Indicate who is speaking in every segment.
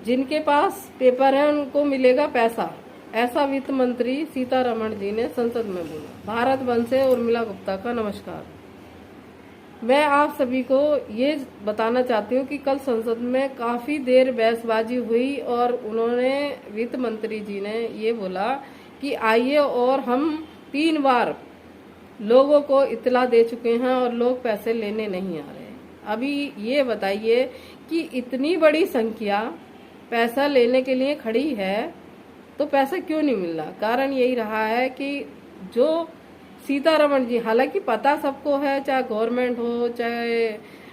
Speaker 1: जिनके पास पेपर है उनको मिलेगा पैसा, ऐसा वित्त मंत्री सीतारमण जी ने संसद में बोला। भारत बंद से उर्मिला गुप्ता का नमस्कार। मैं आप सभी को ये बताना चाहती हूँ कि कल संसद में काफी देर बहसबाजी हुई और उन्होंने वित्त मंत्री जी ने ये बोला कि आइए, और हम 3 बार लोगों को इत्तला दे चुके हैं और लोग पैसे लेने नहीं आ रहे। अभी ये बताइए कि इतनी बड़ी संख्या पैसा लेने के लिए खड़ी है तो पैसा क्यों नहीं मिल रहा? कारण यही रहा है कि जो सीतारमण जी, हालांकि पता सबको है, चाहे गवर्नमेंट हो चाहे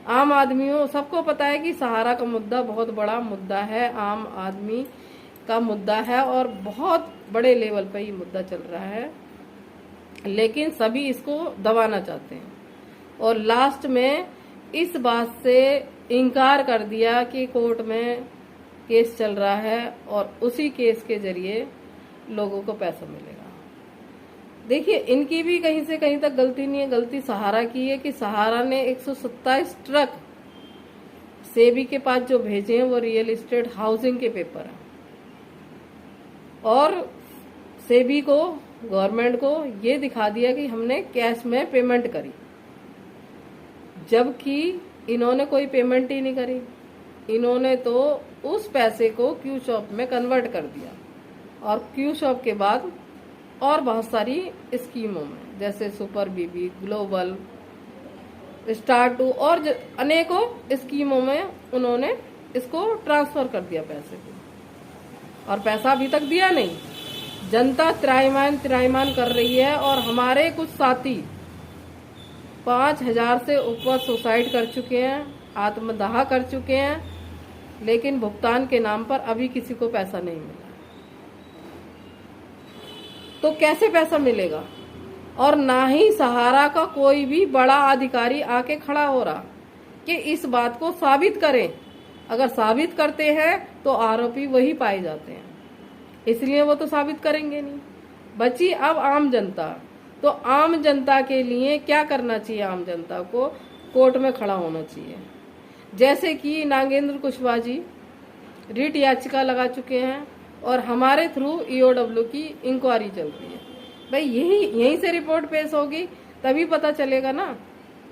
Speaker 1: आम आदमी हो, सबको पता है कि सहारा का मुद्दा बहुत बड़ा मुद्दा है, आम आदमी का मुद्दा है और बहुत बड़े लेवल पर ये मुद्दा चल रहा है, लेकिन सभी इसको दबाना चाहते हैं। और लास्ट में इस बात से इनकार कर दिया कि कोर्ट में केस चल रहा है और उसी केस के जरिए लोगों को पैसा मिलेगा। देखिए, इनकी भी कहीं से कहीं तक गलती नहीं है, गलती सहारा की है कि सहारा ने 127 ट्रक सेबी के पास जो भेजे हैं वो रियल एस्टेट हाउसिंग के पेपर हैं, और सेबी को, गवर्नमेंट को ये दिखा दिया कि हमने कैश में पेमेंट करी, जबकि इन्होंने कोई पेमेंट ही नहीं करी। इन्होंने तो उस पैसे को क्यू शॉप में कन्वर्ट कर दिया, और क्यू शॉप के बाद और बहुत सारी स्कीमों में, जैसे सुपर बीबी, ग्लोबल, स्टार 2 और अनेकों स्कीमों में उन्होंने इसको ट्रांसफर कर दिया पैसे को, और पैसा अभी तक दिया नहीं। जनता त्राहिमाम कर रही है, और हमारे कुछ साथी 5000 से ऊपर सुसाइड कर चुके हैं, आत्मदाह कर चुके हैं, लेकिन भुगतान के नाम पर अभी किसी को पैसा नहीं मिला। तो कैसे पैसा मिलेगा? और ना ही सहारा का कोई भी बड़ा अधिकारी आके खड़ा हो रहा कि इस बात को साबित करें। अगर साबित करते हैं तो आरोपी वही पाए जाते हैं, इसलिए वो तो साबित करेंगे नहीं। बची अब आम जनता। तो आम जनता के लिए क्या करना चाहिए? आम जनता को कोर्ट में खड़ा होना चाहिए। जैसे कि नागेंद्र कुशवाहा जी रिट याचिका लगा चुके हैं और हमारे थ्रू EOW की इंक्वायरी चल रही है। भाई यहीं से रिपोर्ट पेश होगी, तभी पता चलेगा ना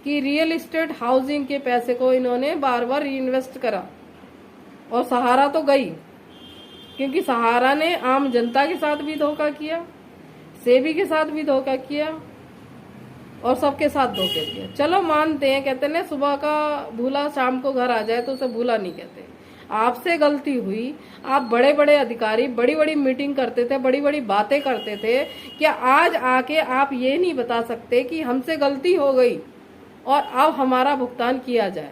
Speaker 1: कि रियल एस्टेट हाउसिंग के पैसे को इन्होंने बार बार रीइन्वेस्ट करा, और सहारा तो गई, क्योंकि सहारा ने आम जनता के साथ भी धोखा किया, सेबी के साथ भी धोखा किया, और सबके साथ धोखे किया। चलो मानते हैं, कहते हैं सुबह का भूला शाम को घर आ जाए तो उसे भूला नहीं कहते। आपसे गलती हुई, आप बड़े बड़े अधिकारी बड़ी बड़ी मीटिंग करते थे, बड़ी बड़ी बातें करते थे, क्या आज आके आप ये नहीं बता सकते कि हमसे गलती हो गई और अब हमारा भुगतान किया जाए?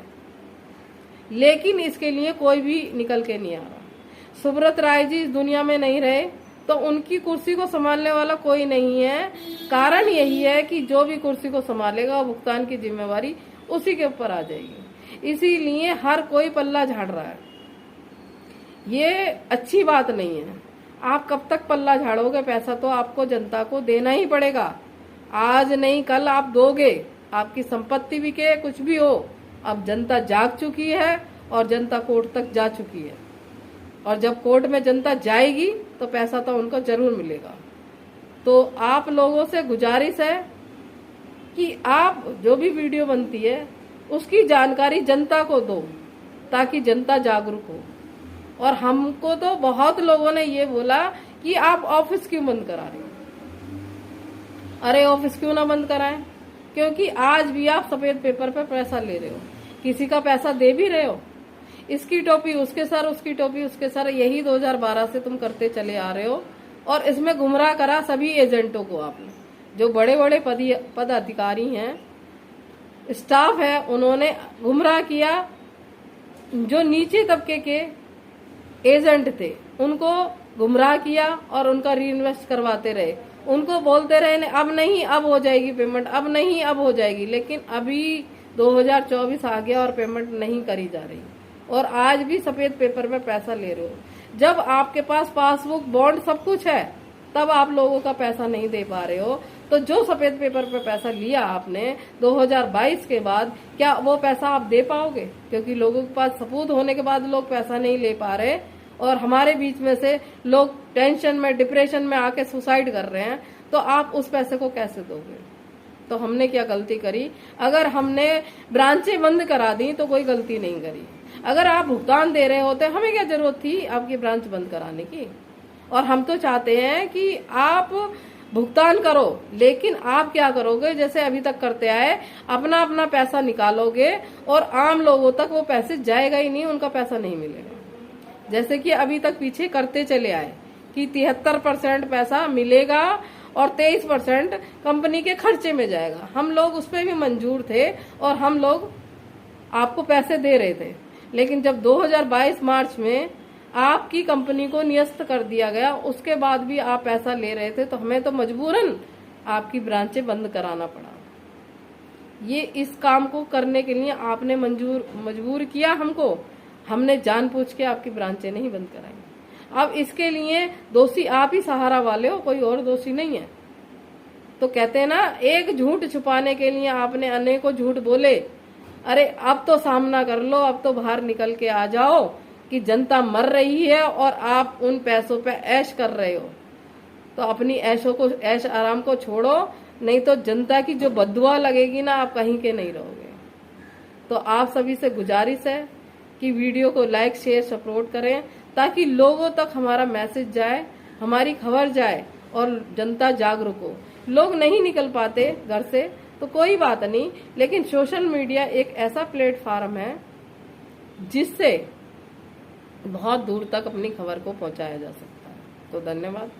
Speaker 1: लेकिन इसके लिए कोई भी निकल के नहीं आ रहा। सुब्रत राय जी इस दुनिया में नहीं रहे तो उनकी कुर्सी को संभालने वाला कोई नहीं है। कारण यही है कि जो भी कुर्सी को संभालेगा भुगतान की जिम्मेवारी उसी के ऊपर आ जाएगी, इसीलिए हर कोई पल्ला झाड़ रहा है। ये अच्छी बात नहीं है। आप कब तक पल्ला झाड़ोगे? पैसा तो आपको जनता को देना ही पड़ेगा, आज नहीं कल आप दोगे, आपकी संपत्ति भी के कुछ भी हो। अब जनता जाग चुकी है और जनता कोर्ट तक जा चुकी है, और जब कोर्ट में जनता जाएगी तो पैसा तो उनको जरूर मिलेगा। तो आप लोगों से गुजारिश है कि आप जो भी वीडियो बनती है उसकी जानकारी जनता को दो, ताकि जनता जागरूक हो। और हमको तो बहुत लोगों ने ये बोला कि आप ऑफिस क्यों बंद करा रहे हो? अरे ऑफिस क्यों ना बंद कराएं, क्योंकि आज भी आप सफेद पेपर पे पैसा ले रहे हो, किसी का पैसा दे भी रहे हो। इसकी टोपी उसके सर, उसकी टोपी उसके सर, यही 2012 से तुम करते चले आ रहे हो। और इसमें गुमराह करा सभी एजेंटों को आपने, जो बड़े बड़े पदाधिकारी हैं, स्टाफ है, उन्होंने गुमराह किया। जो नीचे तबके के एजेंट थे उनको गुमराह किया और उनका रीइन्वेस्ट करवाते रहे। उनको बोलते रहे अब नहीं, अब हो जाएगी पेमेंट, अब नहीं, अब हो जाएगी। लेकिन अभी 2024 आ गया और पेमेंट नहीं करी जा रही, और आज भी सफेद पेपर में पैसा ले रहे हो। जब आपके पास पासबुक, बॉन्ड सब कुछ है, तब आप लोगों का पैसा नहीं दे पा रहे हो। तो जो सफेद पेपर पे पैसा लिया आपने 2022 के बाद, क्या वो पैसा आप दे पाओगे? क्योंकि लोगों के पास सबूत होने के बाद लोग पैसा नहीं ले पा रहे, और हमारे बीच में से लोग टेंशन में, डिप्रेशन में आके सुसाइड कर रहे हैं, तो आप उस पैसे को कैसे दोगे? तो हमने क्या गलती करी? अगर हमने ब्रांचें बंद करा दी तो कोई गलती नहीं करी। अगर आप भुगतान दे रहे होते, हमें क्या जरूरत थी आपकी ब्रांच बंद कराने की? और हम तो चाहते हैं कि आप भुगतान करो, लेकिन आप क्या करोगे? जैसे अभी तक करते आए, अपना अपना पैसा निकालोगे और आम लोगों तक वो पैसे जाएगा ही नहीं, उनका पैसा नहीं मिलेगा। जैसे कि अभी तक पीछे करते चले आए कि 73% पैसा मिलेगा और 23% कंपनी के खर्चे में जाएगा। हम लोग उस पर भी मंजूर थे और हम लोग आपको पैसे दे रहे थे, लेकिन जब 2022 मार्च में आपकी कंपनी को नियस्त कर दिया गया, उसके बाद भी आप पैसा ले रहे थे, तो हमें तो मजबूरन आपकी ब्रांचें बंद कराना पड़ा। ये इस काम को करने के लिए आपने मजबूर किया हमको। हमने जानबूझ के आपकी ब्रांचें नहीं बंद कराई। अब इसके लिए दोषी आप ही सहारा वाले हो, कोई और दोषी नहीं है। तो कहते हैं ना, एक झूठ छुपाने के लिए आपने अनेकों झूठ बोले। अरे अब तो सामना कर लो, अब तो बाहर निकल के आ जाओ कि जनता मर रही है और आप उन पैसों पे ऐश कर रहे हो। तो अपनी ऐश आराम को छोड़ो, नहीं तो जनता की जो बददुआ लगेगी ना, आप कहीं के नहीं रहोगे। तो आप सभी से गुजारिश है कि वीडियो को लाइक, शेयर, सपोर्ट करें, ताकि लोगों तक हमारा मैसेज जाए, हमारी खबर जाए और जनता जागरूक हो। लोग नहीं निकल पाते घर से तो कोई बात नहीं, लेकिन सोशल मीडिया एक ऐसा प्लेटफॉर्म है जिससे बहुत दूर तक अपनी खबर को पहुंचाया जा सकता है। तो धन्यवाद।